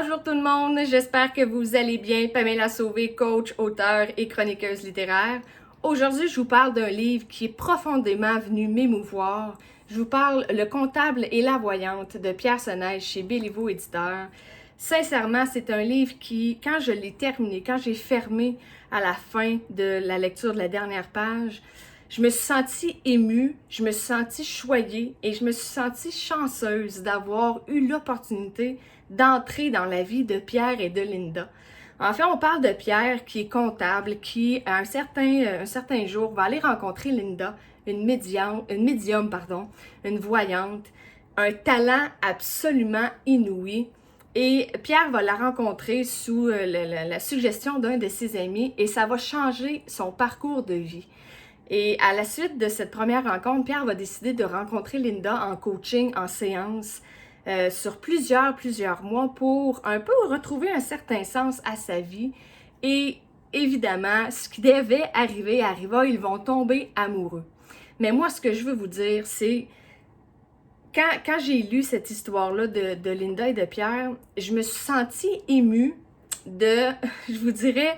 Bonjour tout le monde, j'espère que vous allez bien. Pamela Sauvé, coach, auteure et chroniqueuse littéraire. Aujourd'hui, je vous parle d'un livre qui est profondément venu m'émouvoir. Je vous parle Le comptable et la voyante de Pierre Senèze chez Béliveau Éditeur. Sincèrement, c'est un livre qui, quand je l'ai terminé, quand j'ai fermé à la fin de la lecture de la dernière page, je me suis sentie émue, je me suis sentie choyée et je me suis sentie chanceuse d'avoir eu l'opportunité d'entrer dans la vie de Pierre et de Linda. En fait, on parle de Pierre qui est comptable, qui à un certain jour va aller rencontrer Linda, une médium, une voyante, un talent absolument inouï. Et Pierre va la rencontrer sous la suggestion d'un de ses amis et ça va changer son parcours de vie. Et à la suite de cette première rencontre, Pierre va décider de rencontrer Linda en coaching, en séance, sur plusieurs mois pour un peu retrouver un certain sens à sa vie. Et évidemment, ce qui devait arriver arriva, ils vont tomber amoureux. Mais moi, ce que je veux vous dire, c'est quand j'ai lu cette histoire-là de Linda et de Pierre, je me suis sentie émue de, je vous dirais,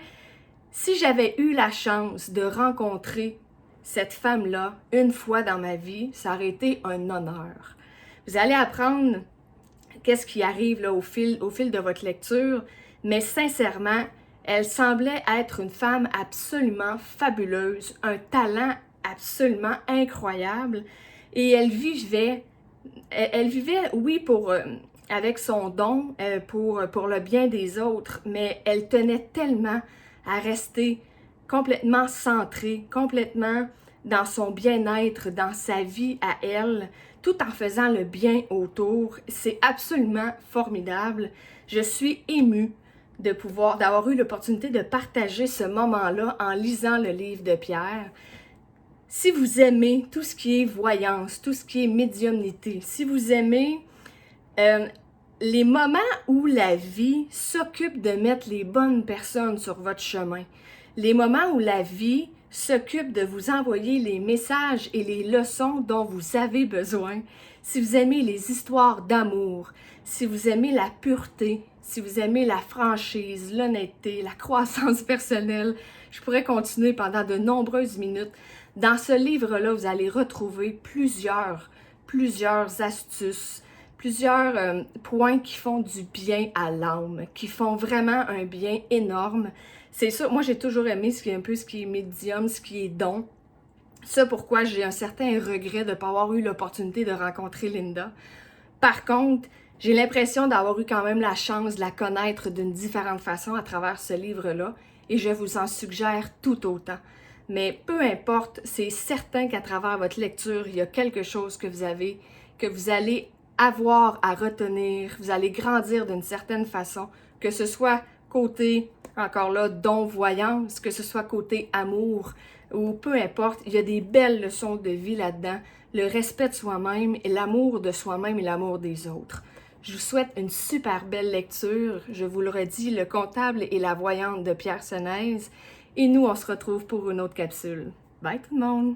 si j'avais eu la chance de rencontrer cette femme-là, une fois dans ma vie, ça aurait été un honneur. Vous allez apprendre qu'est-ce qui arrive là, au fil de votre lecture, mais sincèrement, elle semblait être une femme absolument fabuleuse, un talent absolument incroyable, et elle vivait, oui, avec son don pour le bien des autres, mais elle tenait tellement à rester complètement centrée, complètement dans son bien-être, dans sa vie à elle, tout en faisant le bien autour. C'est absolument formidable. Je suis émue d'avoir eu l'opportunité de partager ce moment-là en lisant le livre de Pierre. Si vous aimez tout ce qui est voyance, tout ce qui est médiumnité, si vous aimez les moments où la vie s'occupe de mettre les bonnes personnes sur votre chemin, les moments où la vie s'occupe de vous envoyer les messages et les leçons dont vous avez besoin, si vous aimez les histoires d'amour, si vous aimez la pureté, si vous aimez la franchise, l'honnêteté, la croissance personnelle, je pourrais continuer pendant de nombreuses minutes. Dans ce livre-là, vous allez retrouver plusieurs astuces, plusieurs points qui font du bien à l'âme, qui font vraiment un bien énorme. C'est ça, moi j'ai toujours aimé ce qui est médium, ce qui est don. Ça pourquoi j'ai un certain regret de ne pas avoir eu l'opportunité de rencontrer Linda. Par contre, j'ai l'impression d'avoir eu quand même la chance de la connaître d'une différente façon à travers ce livre-là et je vous en suggère tout autant. Mais peu importe, c'est certain qu'à travers votre lecture, il y a quelque chose que vous allez avoir à retenir, vous allez grandir d'une certaine façon, que ce soit côté, encore là, don-voyance, que ce soit côté amour, ou peu importe, il y a des belles leçons de vie là-dedans, le respect de soi-même, et l'amour de soi-même et l'amour des autres. Je vous souhaite une super belle lecture, je vous le redis, Le comptable et la voyante de Pierre Senèze, et nous, on se retrouve pour une autre capsule. Bye tout le monde!